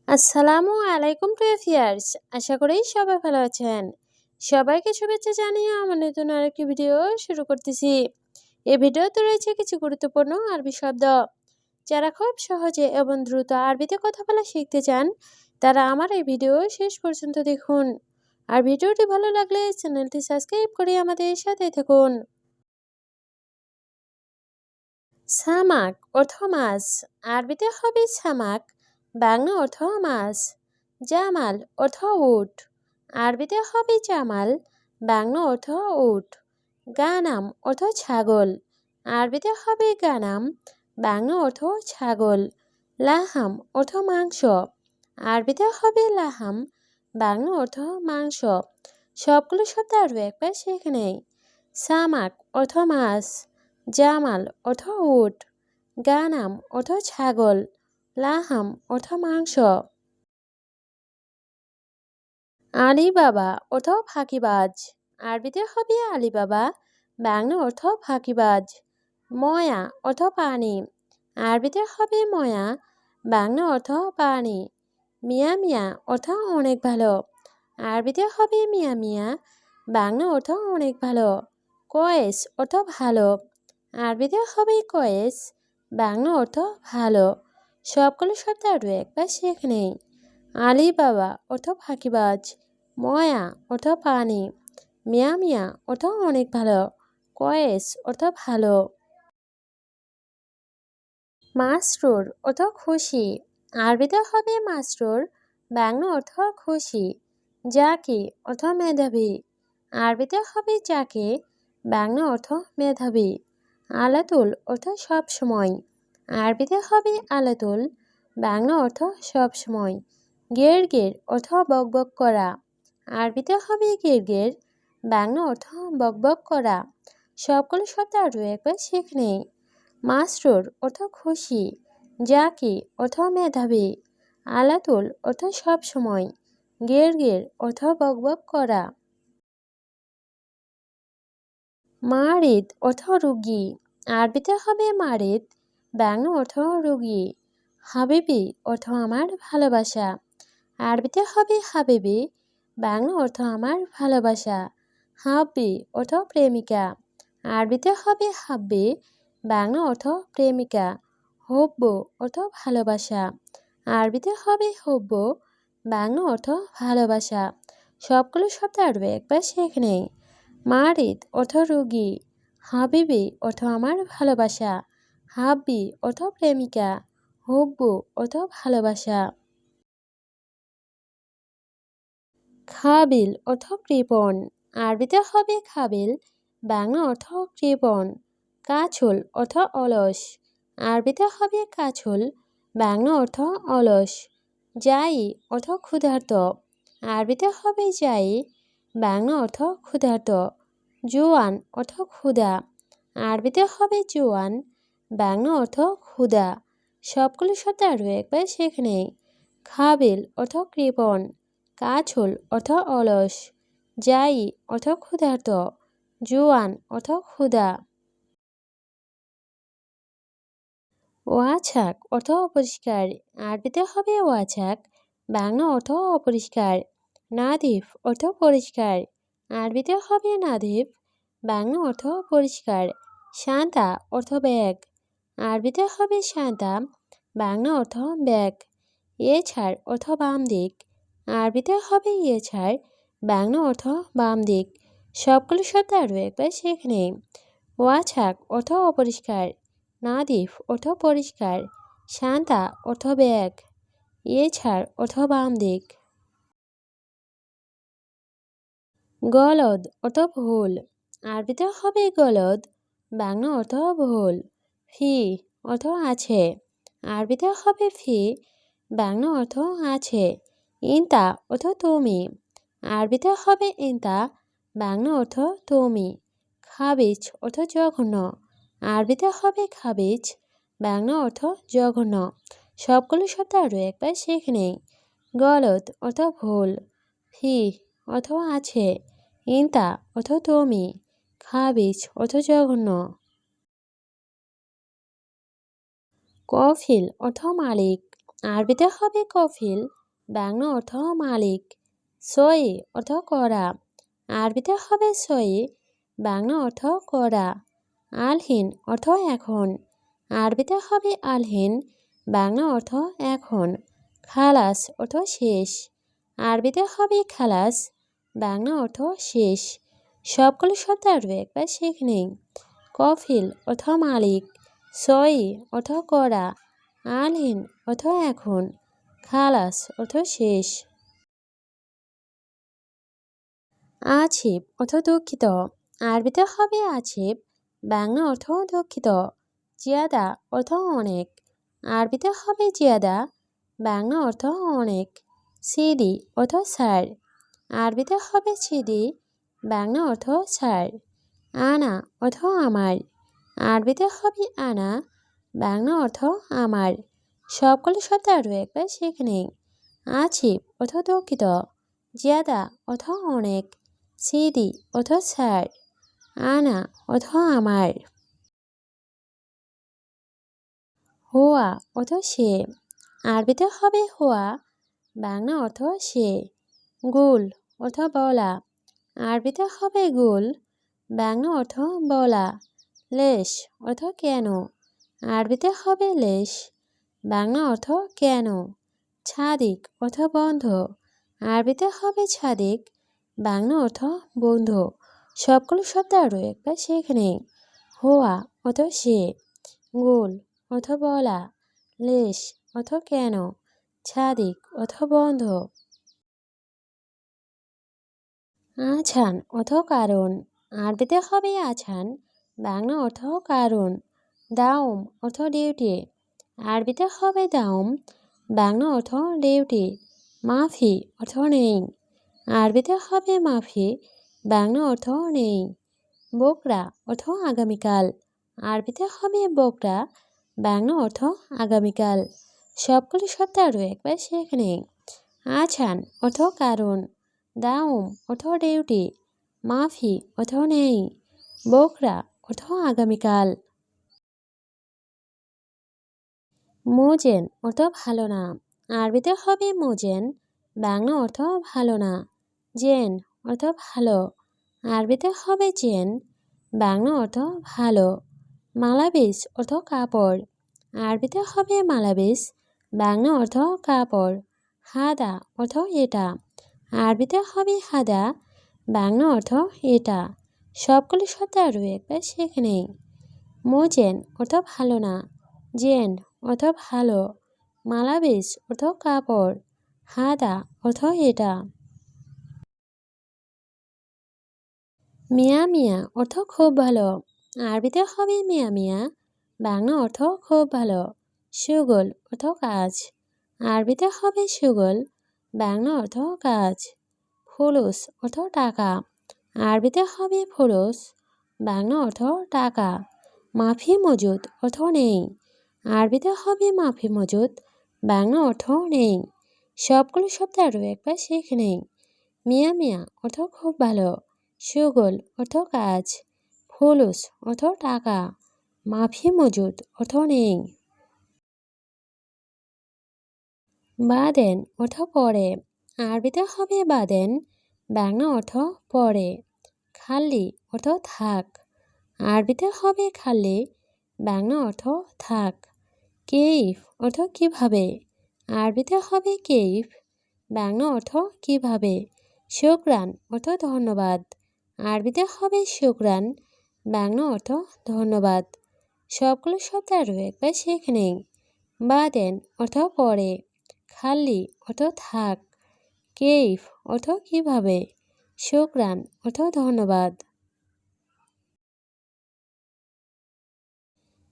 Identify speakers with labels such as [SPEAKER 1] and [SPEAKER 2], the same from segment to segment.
[SPEAKER 1] আসসালামু আলাইকুম প্রিয় ভিউয়ার্স, আশা করি সবাই ভালো আছেন। সবাইকে শুভেচ্ছা জানিয়ে আমার নতুন আরেকটি ভিডিও শুরু করতেছি। এই ভিডিওতে রয়েছে কিছু গুরুত্বপূর্ণ আরবি শব্দ। যারা খুব সহজে এবং দ্রুত আরবিতে কথা বলা শিখতে চান, তারা আমার এই ভিডিও শেষ পর্যন্ত দেখুন। আর ভিডিওটি ভালো লাগলে চ্যানেলটি সাবস্ক্রাইব করে আমাদের সাথে থাকুন। সামাক অর্থ মাছ, আরবিতে হবে সামাক, বাংলা অর্থ মাছ। জামাল অর্থ উট, আরবিতে হবে জামাল, বাংলা অর্থ উট। গানাম অর্থ ছাগল, আরবিতে হবে গানাম, বাংলা অর্থ ছাগল। লাহাম অর্থ মাংস, আরবিতে হবে লাহাম, বাংলা অর্থ মাংস। সবগুলো শব্দ আরও একবার শিখে নেই। সামাক অর্থ মাছ, জামাল অর্থ উট, গানাম অর্থ ছাগল, লাহাম অর্থ মাংস। আলিবাবা অর্থ ফাঁকিবাজ, আরবিতে হবে আলিবাবা, বাংলা অর্থ ফাঁকিবাজ। ময়া অর্থ পানি, আরবিতে হবে ময়া, বাংলা অর্থ পানি। মিয়া মিয়া অর্থ অনেক ভালো, আরবিতে হবে মিয়া মিয়া, বাংলা অর্থ অনেক ভালো। কয়েস অর্থ ভালো, আরবিতে হবে কয়েস, বাংলা অর্থ ভালো। সবগুলো শব্দ আরও একবার শিখে নেই। আলিবাবা অর্থ ফাঁকিবাজ, ময়া অর্থ পানি, মিয়া মিয়া অর্থ অনেক ভালো, কয়েস অর্থ ভালো। মাসরুর অর্থ খুশি, আরবিতে হবে মাসরুর, বাংলা অর্থ খুশি। জাকি অর্থ মেধাবী, আরবিতে হবে জাকি, বাংলা অর্থ মেধাবী। আলাতুল অর্থ সব সময়, আরবিতে হবে আলাতুল, বাংলা অর্থ সব সময়। গের গের অর্থ বকবক করা, আরবিতে হবে গের গের, বাংলা অর্থ বকবক করা। সবগুলো শব্দ আরও একবার শিখে নেই। মাসরুর অর্থ খুশি, জাকি অর্থ মেধাবী, আলাতুল অর্থ সব সময়, গের গের অর্থ বকবক করা। মারিদ অর্থ রুগী, আরবিতে হবে মারিদ, বাংলা অর্থ রুগী। হাবিবি অর্থ আমার ভালোবাসা, আরবিতে হবে হাবিবি, বাংলা অর্থ আমার ভালোবাসা। হাব্বি অর্থ প্রেমিকা, আরবিতে হবে হাব্বি, বাংলা অর্থ প্রেমিকা। হব্বু অর্থ ভালোবাসা, আরবিতে হবে হব্বু, বাংলা অর্থ ভালোবাসা। সবগুলো শব্দ আরও একবার শিখে নেই। মারিদ অর্থ রোগী, হাবিবি অর্থ আমার ভালোবাসা, হাব্বি অর্থ প্রেমিকা, হব্বু অর্থ ভালোবাসা। খাবিল অর্থ কৃপণ, আরবিতে হবে খাবিল, বাংলা অর্থ কৃপণ। কাছুল অর্থ অলস, আরবিতে হবে কাছুল, বাংলা অর্থ অলস। যাই অর্থ ক্ষুধার্ত, আরবিতে হবে যাই, বাংলা অর্থ ক্ষুধার্ত। জোয়ান অর্থ ক্ষুধা, আরবিতে হবে জোয়ান, বাংলা অর্থ ক্ষুধা। সবগুলো শব্দ আরও একবার শিখে নেই। খাবিল অর্থ কৃপণ, কাছুল অর্থ অলস, যাই অর্থ ক্ষুধার্ত, জোয়ান অর্থ ক্ষুধা। ওয়াছাক অর্থ অপরিষ্কার, আরবিতে হবে ওয়াছাক, বাংলা অর্থ অপরিষ্কার। নাদিফ অর্থ পরিষ্কার, আরবিতে হবে নাদিফ, বাংলা অর্থ পরিষ্কার। শান্তা অর্থ ব্যাগ, আরবিতে হবে শান্তা, বাংলা অর্থ ব্যাগ। ইয়েছাড় অর্থ বাম দিক, আরবিতে হবে ইয়েছাড়, বাংলা অর্থ বাম দিক। সবগুলো শব্দ আরও একবার শিখে নেই। ওয়াছাক অর্থ অপরিষ্কার, নাদিফ অর্থ পরিষ্কার, শান্তা অর্থ ব্যাগ, ইয়েছাড় অর্থ বাম দিক। গলদ অর্থ ভুল, আরবিতে হবে গলদ, বাংলা অর্থ ভুল। ফি অর্থ আছে, আরবিতে হবে ফি, বাংলা অর্থ আছে। ইনতা অর্থ তুমি, আরবিতে হবে ইনতা, বাংলা অর্থ তুমি। খাবিজ অর্থ জঘন্য, আরবিতে হবে খাবিজ, বাংলা অর্থ জঘন্য। সবগুলো শব্দ আরও একবার শিখে নেই। গলদ অর্থ ভুল, ফি অর্থ আছে, ইনতা অর্থ তুমি, খাবিজ অর্থ জঘন্য। কফিল অর্থ মালিক, আরবিতে হবে কফিল, বাংলা অর্থ মালিক। সই অর্থ করা, আরবিতে হবে সই, বাংলা অর্থ করা। আলহিন অর্থ এখন, আরবিতে হবে আলহিন, বাংলা অর্থ এখন। খালাস অর্থ শেষ, আরবিতে হবে খালাস, বাংলা অর্থ শেষ। সবগুলো শব্দ আরও একবার শিখে নিই। কফিল অর্থ মালিক, সই অর্থ করা, আলহিন অর্থ এখন, খালাস অর্থ শেষ। আছিফ অর্থ দুঃখিত, আরবিতে হবে আছিফ, বাংলা অর্থ দুঃখিত। জিয়াদা অর্থ অনেক, আরবিতে হবে জিয়াদা, বাংলা অর্থ অনেক। সিদি অর্থ স্যার, আরবিতে হবে সিদি, বাংলা অর্থ স্যার। আনা অর্থ আমার, আরবিতে হবে আনা, বাংলা অর্থ আমার। সবগুলো শব্দ আরও একবার শিখে নিই। আছিফ অর্থ দুঃখিত, জিয়াদা অর্থ অনেক, সিদি অর্থ স্যার, আনা অর্থ আমার। হুয়া অর্থ সে, আরবিতে হবে হুয়া, বাংলা অর্থ সে। গুল অর্থ বলা, আরবিতে হবে গুল, বাংলা অর্থ বলা। লেশ অর্থ কেন, আরবিতে হবে লেশ, বাংলা অর্থ কেন। ছাদিক অর্থ বন্ধু, আরবিতে হবে ছাদিক, বাংলা অর্থ বন্ধু। সবগুলো শব্দ আরও একবার শিখে নিই। হুয়া অর্থ সে, গুল অর্থ বলা, লেশ অর্থ কেন, ছাদিক অর্থ বন্ধু। আছান অর্থ কারণ, আরবিতে হবে আছান, বাংলা অর্থ কারণ। দাউম অর্থ ডিউটি, আরবিতে হবে দাউম, বাংলা অর্থ ডিউটি। মাফি অর্থ নেই, আরবিতে হবে মাফি, বাংলা অর্থ নেই। বকরা অর্থ আগামীকাল, আরবিতে হবে বকরা, বাংলা অর্থ আগামীকাল। সবগুলো শব্দ আরও একবার শিখে নিই। আছান অর্থ কারণ, দাউম অর্থ ডিউটি, মাফি অর্থ নেই, বকরা অর্থ আগামীকাল। মোজেন অর্থ ভালো না, আরবিতে হবে মোজেন, বাংলা অর্থ ভালো না। জেন অর্থ ভালো, আরবিতে হবে জেন, বাংলা অর্থ ভালো। মালাবিস অর্থ কাপড়, আরবিতে হবে মালাবিস, বাংলা অর্থ কাপড়। হাদা অর্থ এটা, আরবিতে হবে হাদা, বাংলা অর্থ এটা। সবগুলো শব্দ আরও একবার শিখে নেই। মোজেন অর্থ ভালো না, জেন অর্থ ভালো, মালাবিস অর্থ কাপড়, হাদা অর্থ এটা। মিয়া মিয়া অর্থ খুব ভালো, আরবিতে হবে মিয়া মিয়া, বাংলা অর্থ খুব ভালো। সুগল অর্থ কাজ, আরবিতে হবে সুগল, বাংলা অর্থ কাজ। ফুলুস অর্থ টাকা, আরবিতে হবে ফুলুস, বাংলা অর্থ টাকা। মাফি মজুদ অর্থ নেই, আরবিতে হবে মাফি মজুদ, বাংলা অর্থ নেই। সবগুলো শব্দ আরও একবার শিখে নেই। মিয়া মিয়া অর্থ খুব ভালো, সুগল অর্থ কাজ, ফুলুস অর্থ টাকা, মাফি মজুদ অর্থ নেই। বাদেন অর্থ পরে, আরবিতে হবে বাদেন, বাংলা অর্থ পরে। খাল্লি অর্থ থাক, আরবিতে হবে খাল্লি, বাংলা অর্থ থাক। কেইফ অর্থ কিভাবে, আরবিতে হবে কেইফ, বাংলা অর্থ কিভাবে। শুকরান অর্থ ধন্যবাদ, আরবিতে হবে শুকরান, বাংলা অর্থ ধন্যবাদ। সবগুলো শব্দ আরও একবার শিখে নেই। বাদেন অর্থ পরে, খাল্লি অর্থ থাক, কেইফ অর্থ কিভাবে, শুকরান অর্থ ধন্যবাদ।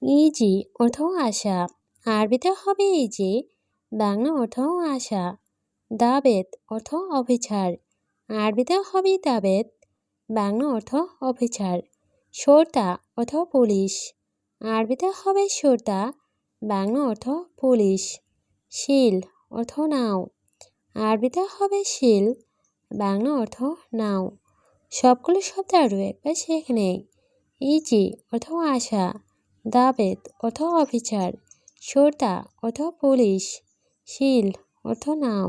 [SPEAKER 1] ইজি অর্থ আশা, আরবিতে হবে ইজি, বাংলা অর্থ আশা। দাবেত অর্থ অফিসার, আরবিতে হবে দাবেত, বাংলা অর্থ অফিসার। শর্তা অর্থ পুলিশ, আরবিতে হবে শর্তা, বাংলা অর্থ পুলিশ। শিল অর্থ নাও, আরবিতে হবে শিল, বাংলা অর্থ নাও। সবগুলো শব্দ আরও একবার শিখে নেই। ইজি অর্থ আশা, দাবেত অর্থ অফিসার, শর্তা অর্থ পুলিশ, শিল অর্থ নাও।